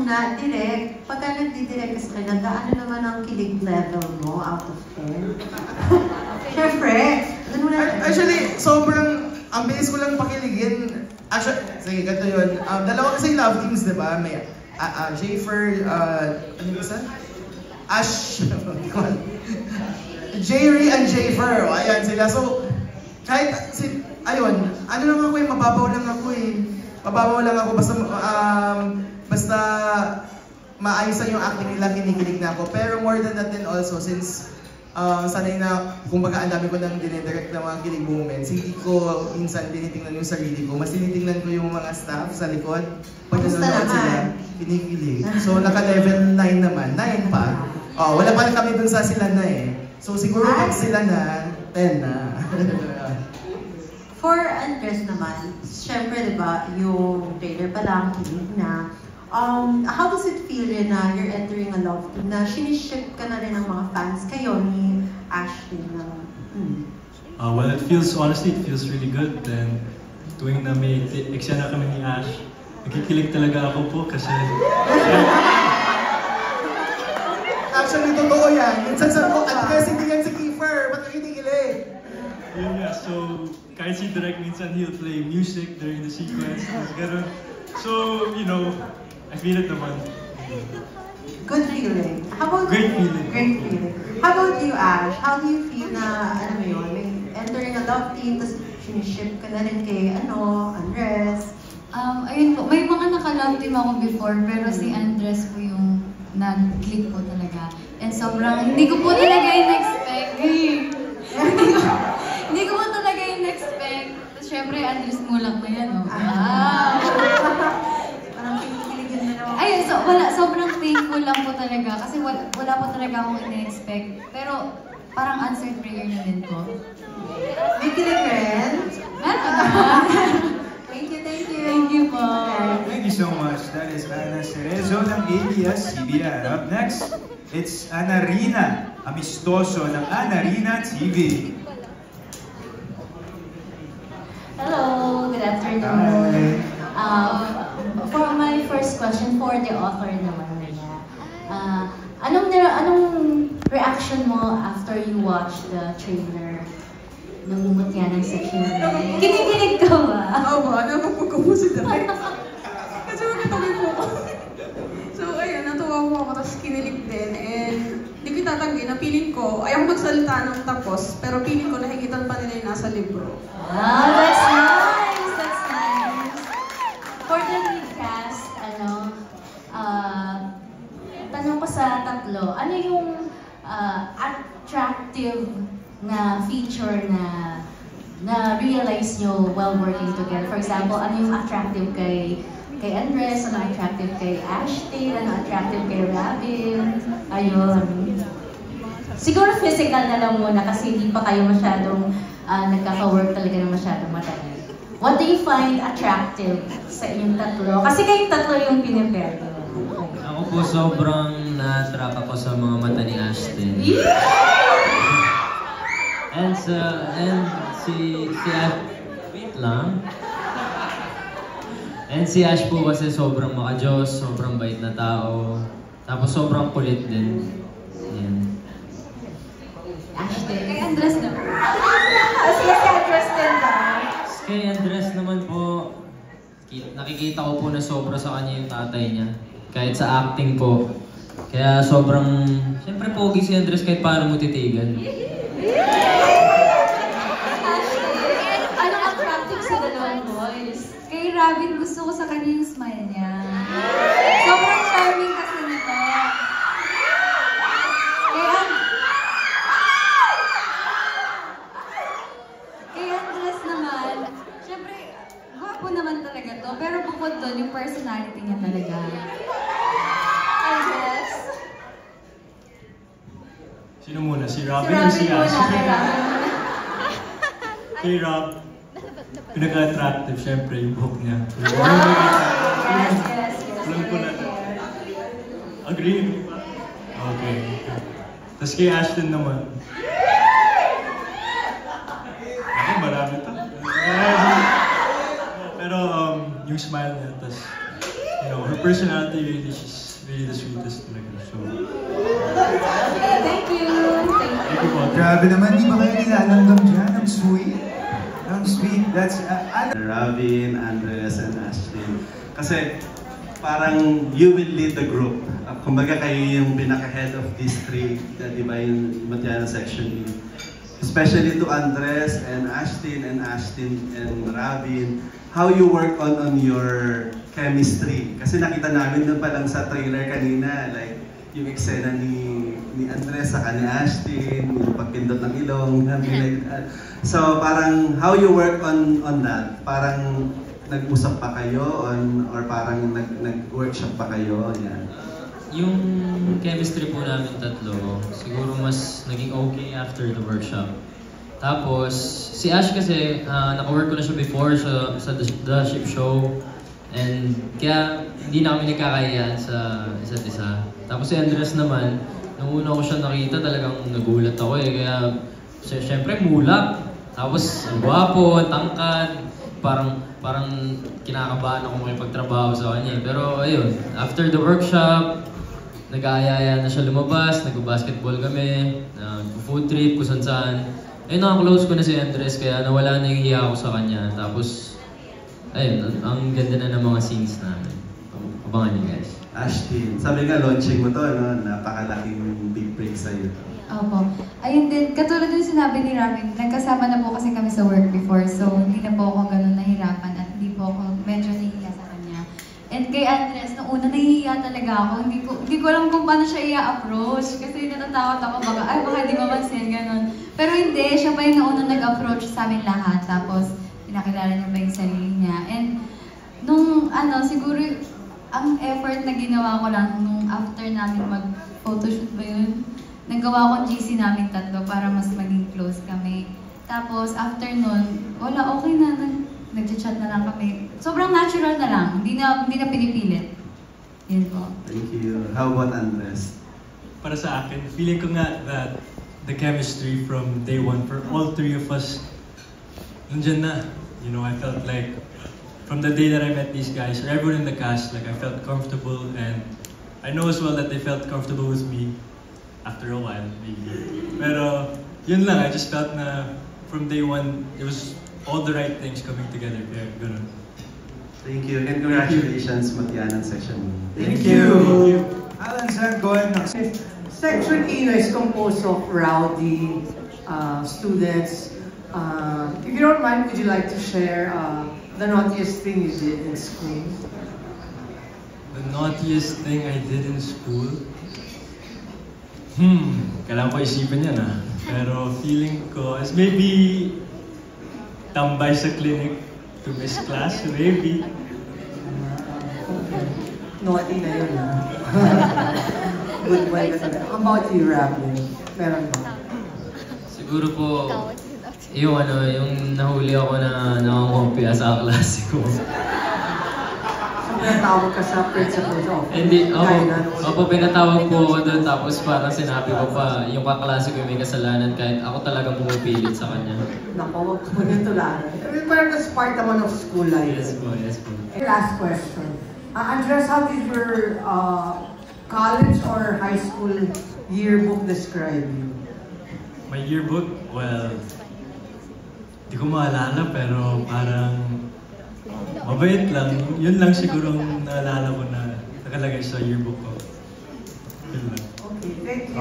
muna, direct, pagka nagdidirect ka sa kanya, gaano naman ang kilig level mo out of 10? Siyempre, actually, sobrang, ang bilis ko lang pakiligin. Actually, sige, ganito yun. Dalawa kasi love teams, di ba? May Jayfer, ano yung isa? Ash, Jerry and Jayfer, ayan sila. So, kahit, ayun, ano lang ako eh, mababaw lang ako eh. Mababaw lang ako, basta maayos yung acting nila, kinikilig na ako. Pero more than that din also, since sanay na, kumbaga ang dami ko nang dinedirect na mga kilig moments, hindi ko minsan tinitingnan yung sarili ko, mas tinitingnan ko yung mga staff sa likod. Pag nanonood sila, kinikilig. So naka-level 9 naman, 9 pa. Wala pa kami dun sa sila na eh. So siguro pag sila na, 10 na. For Andres naman, syempre diba, yung trailer pa lang, kilig na. How does it feel rin na you're entering a love team na siniship ka na rin ng mga fans kayo ni Ashley na? Well, honestly, it feels really good. Then, tuwing na may eksena kami ni Ash, nagkikilig talaga ako po kasi... Actually, totoo yan. Minsan sa ko, Andres, hindi yan si Kiefer. Ba't kinikilig? Yeah, so kahit si Direk minsan he'll play music during the sequence. So, you know, I feel it naman. Good feeling. How about Great feeling. Great feeling. How about you, Ash? How do you feel na, alam mo yun, entering a love team, tapos siniship ka na rin kay, Andres? Ayun po, may mga naka-love team ako before, pero si Andres po yung nag-click po talaga. And sobrang, hindi ko po talaga in-expect. Hindi ko po talaga in-expect. Tapos syempre, Andres mo lang na yan, Ayun, so sobrang thankful lang po talaga kasi wala po talaga akong in-expect. Pero parang answered prayer na din po. May kilig rin? Thank you. Thank you po. Thank you so much. That is Ana Cerezo ng ABS-CBN. Up next, it's Ana Rina, amistoso ng Ana Rina TV. Hello, good afternoon. For my first question, for the author naman niya, anong reaction mo after you watch the trailer? Namumutya ng section na kinikilig ka ba? Oo, napapag ko po si Direk. Kasi magkatabi po ko. So ayun, natuwa po ako, tapos kinilig din. And hindi ko itatanggi na feeling ko, ayaw ko magsalita nung tapos, pero feeling ko nahigitan pa nila yung nasa libro. Wow, that's nice! That's nice! For the lead cast, tanong ko sa tatlo, ano yung attractive na feature na realize nyo while working together? For example, ano yung attractive kay Andres, ano attractive kay Ashley, ano attractive kay Robin? Ayun. Siguro physical na lang muna kasi hindi pa kayo masyadong nagkaka-work talaga na masyadong matagal. What do you find attractive sa inyong tatlo? Kasi kayong tatlo yung pinipare. Ako po sobrang na-attract ako sa mga mata ni Ashton. And si Ash, wait lang. And si Ash po kasi sobrang maka-Diyos, sobrang bait na tao. Tapos sobrang kulit din. Ayan. Ashton. Kay Andres naman. Si Andres din ba? Kay Andres naman po, nakikita ko po na sobra sa kanya yung tatay niya. Kahit sa acting po. Kaya sobrang, siyempre pogi si Andres kahit paano mo titigan. Anong attractive sa dalawang boys? Kay Robin, gusto ko sa kanya yung smile niya. Sobrang charming kasi nito. Kay Andres naman, syempre, gwapo naman talaga to. Pero bukod doon, yung personality niya talaga. Andres? Sino muna? Si Robin o si Ash? Kay Rob, pinaka-attractive syempre yung buhok niya. Yes. Alam ko na. Agree? Okay. Tapos kay Ashton naman. Ako, marami to. Pero yung smile niya, tapos her personality really, she's really the sweetest talaga. So, Thank you. thank you po. Grabe naman, di ba kayo nilalanggam dyan? Ang sweet. Ang sweet. That's Ravin, Andres, and Ashlyn. Kasi parang you will lead the group. Kumbaga kayo yung pinaka-head of these three, di ba yung Matiana Section E. Especially to Andres and Ashlyn and Ravin, how you work on your chemistry. Kasi nakita namin doon pa lang sa trailer kanina, like yung eksena ni Andres sa ni Ashlyn, yung pagpindot ng ilong, something like that. So parang how you work on that? Parang nag-usap pa kayo or parang nag-workshop pa kayo? Yan. Yung chemistry po namin tatlo, siguro mas naging okay after the workshop. Tapos, si Ash kasi, naka-work ko na siya before sa The Ship Show. And kaya hindi na kami nagkakayaan sa isa't isa. Tapos si Andres naman, nung una ko siya nakita, talagang nagulat ako eh. Kaya, syempre mulak. Tapos, gwapo, tangkad. Parang kinakabahan ako makipagtrabaho sa kanya. Pero ayun, after the workshop, nag-aayaya na siya lumabas, nag-basketball kami, food trip, kung saan. Ayun, naka-close ko na si Andres, kaya nawala na yung hiya ako sa kanya. Tapos, ayun, ang ganda na ng mga scenes namin. Abangan niyo guys. Ashlyn, sabi nga launching mo to, no? Napakalaking big break sa'yo. Opo. Ayun din, katulad din sinabi ni Ravin, nagkasama na po kasi kami sa work before, so hindi na po ako ganun nahirapan at hindi po ako medyo nahihiya sa kanya. And kay Andres, nung una nahihiya talaga ako, hindi ko alam kung paano siya i-approach kasi natatakot ako baka hindi mapansin, ganun. Pero hindi, siya pa yung nauna nag-approach sa amin lahat, tapos pinakilala niya pa yung sarili niya. And nung siguro ang effort na ginawa ko lang nung after namin mag-photoshoot ba yun? Nagawa ko ang GC namin tatlo para mas maging close kami. Tapos after nun, wala, okay na. Nag-chat na lang kami. Sobrang natural na lang. Hindi na pinipilit. Yun po. Thank you. How about Andres? Para sa akin, feeling ko nga that the chemistry from day one for all three of us, nandyan na. You know, I felt like from the day that I met these guys, or everyone in the cast, like I felt comfortable, and I know as well that they felt comfortable with me after a while, maybe. Pero yun lang, I just felt na from day one, it was all the right things coming together. Kaya ganun. Thank you, and congratulations, Matiana Section E. Thank you. Alan San, go ahead next. Section E is composed of rowdy students. If you don't mind, would you like to share the naughtiest thing you did in school? The naughtiest thing I did in school? Kailangan ko isipin yan Pero feeling ko is maybe tambay sa clinic to miss class, maybe. Naughty na yun Good way ka. How about you, Ravin? Meron ba? Siguro po, yung nahuli ako na nakakompya sa klase ko. Pinatawag ka sa principal's office? Hindi, opo, pinatawag po ako doon, tapos parang sinabi ko pa, yung kaklase ko may kasalanan kahit ako talagang pumipilit sa kanya. Naku, huwag yung tularan. Pero that's part naman of school life. Yes po, yes po. Last question. Andres, how did your college or high school yearbook describe you? My yearbook? Well, di ko maalala pero parang mabait lang. Yun lang siguro ang naalala ko na nakalagay sa yearbook ko. Yun lang. Okay, thank you.